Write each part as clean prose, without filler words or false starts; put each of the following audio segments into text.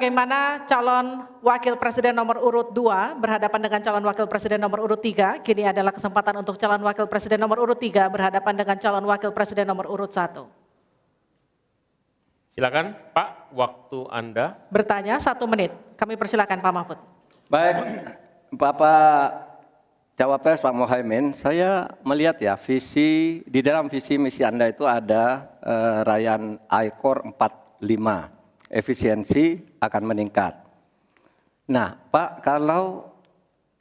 bagaimana calon wakil presiden nomor urut 2 berhadapan dengan calon wakil presiden nomor urut 3. Kini adalah kesempatan untuk calon wakil presiden nomor urut 3 berhadapan dengan calon wakil presiden nomor urut 1. Silakan Pak, waktu Anda. Bertanya 1 menit. Kami persilakan Pak Mahfud. Baik, Bapak Cawapres Pak Muhaimin, saya melihat ya di dalam visi misi Anda itu ada rayaan I-Core 45. Efisiensi akan meningkat. Nah, Pak, kalau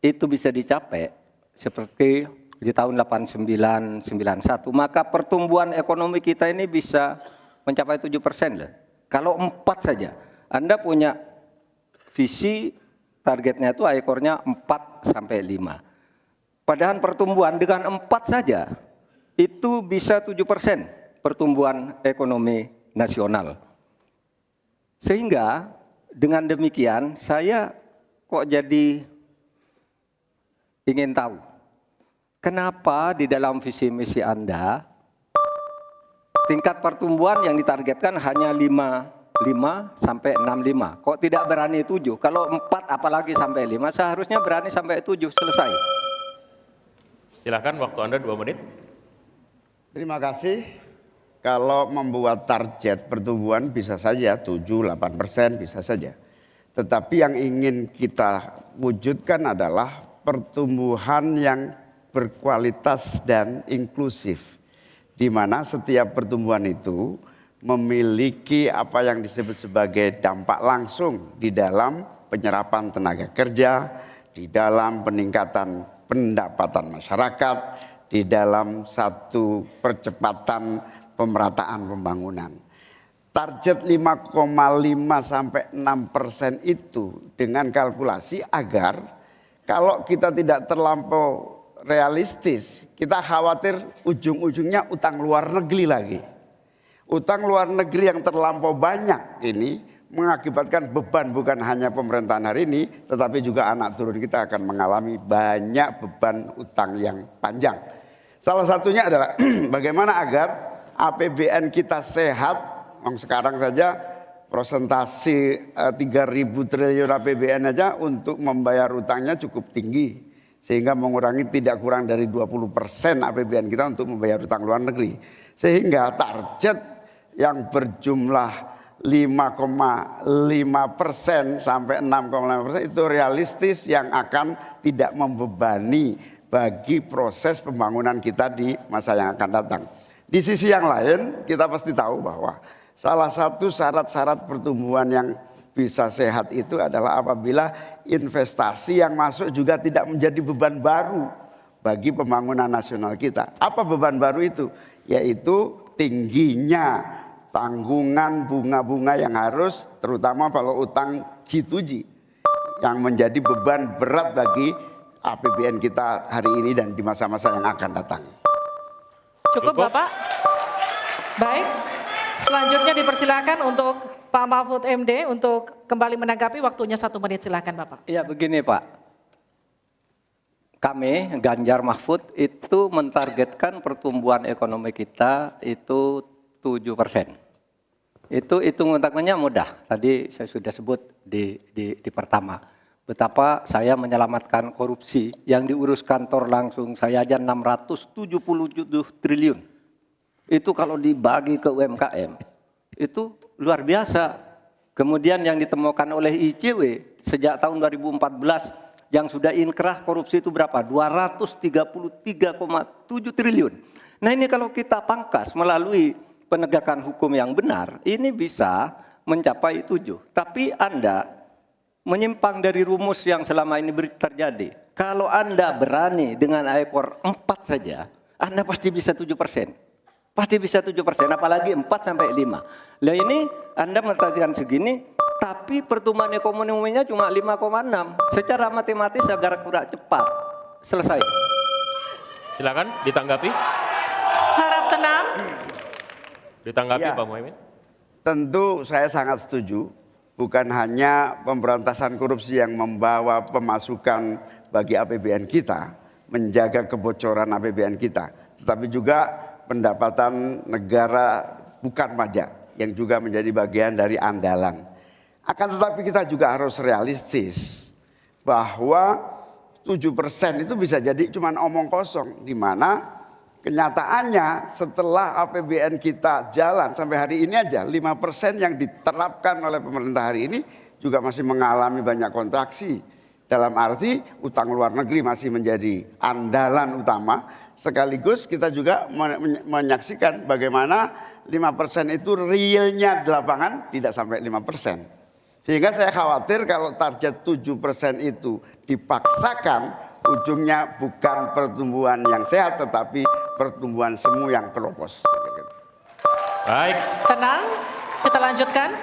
itu bisa dicapai seperti di tahun 89, 91, maka pertumbuhan ekonomi kita ini bisa mencapai 7% loh. Kalau 4 saja, Anda punya visi targetnya itu I-Core-nya 4 sampai 5. Padahal pertumbuhan dengan 4 saja itu bisa 7% pertumbuhan ekonomi nasional. Sehingga dengan demikian saya kok jadi ingin tahu kenapa di dalam visi misi Anda tingkat pertumbuhan yang ditargetkan hanya 5 sampai 65. Kok tidak berani 7? Kalau 4 apalagi sampai 5 seharusnya berani sampai 7 selesai. Silakan waktu Anda 2 menit. Terima kasih. Kalau membuat target pertumbuhan bisa saja 7-8% bisa saja. Tetapi yang ingin kita wujudkan adalah pertumbuhan yang berkualitas dan inklusif. Di mana setiap pertumbuhan itu memiliki apa yang disebut sebagai dampak langsung di dalam penyerapan tenaga kerja, di dalam peningkatan pendapatan masyarakat, di dalam satu percepatan pemerataan pembangunan. Target 5,5 sampai 6% itu dengan kalkulasi agar kalau kita tidak terlampau realistis, kita khawatir ujung-ujungnya utang luar negeri lagi. Utang luar negeri yang terlampau banyak ini mengakibatkan beban bukan hanya pemerintahan hari ini, tetapi juga anak turun kita akan mengalami banyak beban utang yang panjang. Salah satunya adalah bagaimana agar APBN kita sehat. Sekarang saja prosentasi 3.000 triliun APBN aja untuk membayar utangnya cukup tinggi. Sehingga mengurangi tidak kurang dari 20% APBN kita untuk membayar utang luar negeri. Sehingga target yang berjumlah 5,5% sampai 6,5% itu realistis yang akan tidak membebani bagi proses pembangunan kita di masa yang akan datang. Di sisi yang lain kita pasti tahu bahwa salah satu syarat-syarat pertumbuhan yang bisa sehat itu adalah apabila investasi yang masuk juga tidak menjadi beban baru bagi pembangunan nasional kita. Apa beban baru itu? Yaitu tingginya tanggungan bunga-bunga yang harus terutama kalau utang G2G yang menjadi beban berat bagi APBN kita hari ini dan di masa-masa yang akan datang. Cukup Bapak. Baik, selanjutnya dipersilakan untuk Pak Mahfud MD untuk kembali menanggapi, waktunya 1 menit, silakan Bapak. Iya begini Pak, kami Ganjar Mahfud itu mentargetkan pertumbuhan ekonomi kita itu 7%. Itu hitung-hitungannya mudah, tadi saya sudah sebut di pertama. Betapa saya menyelamatkan korupsi yang diurus kantor langsung saya aja 677 triliun. Itu kalau dibagi ke UMKM, itu luar biasa. Kemudian yang ditemukan oleh ICW sejak tahun 2014 yang sudah inkrah korupsi itu berapa? 233,7 triliun. Nah ini kalau kita pangkas melalui penegakan hukum yang benar, ini bisa mencapai 7. Tapi Anda menyimpang dari rumus yang selama ini terjadi. Kalau Anda berani dengan I-Core 4 saja, Anda pasti bisa 7%. Pasti bisa 7%, apalagi 4 sampai 5. Lah ini Anda menargetkan segini, tapi pertumbuhan ekonominya cuma 5,6. Secara matematis agar kurang cepat. Selesai. Silakan ditanggapi. Harap tenang. Ditanggapi Ya, Pak Muhaimin. Tentu saya sangat setuju. Bukan hanya pemberantasan korupsi yang membawa pemasukan bagi APBN kita, menjaga kebocoran APBN kita, tetapi juga pendapatan negara bukan pajak yang juga menjadi bagian dari andalan. Akan tetapi kita juga harus realistis bahwa 7% itu bisa jadi cuma omong kosong, di mana kenyataannya setelah APBN kita jalan sampai hari ini aja 5% yang diterapkan oleh pemerintah hari ini juga masih mengalami banyak kontraksi. Dalam arti utang luar negeri masih menjadi andalan utama, sekaligus kita juga menyaksikan bagaimana 5% itu realnya di lapangan tidak sampai 5%. Sehingga saya khawatir kalau target 7% itu dipaksakan, ujungnya bukan pertumbuhan yang sehat tetapi pertumbuhan semu yang keropos. Baik. Tenang, kita lanjutkan.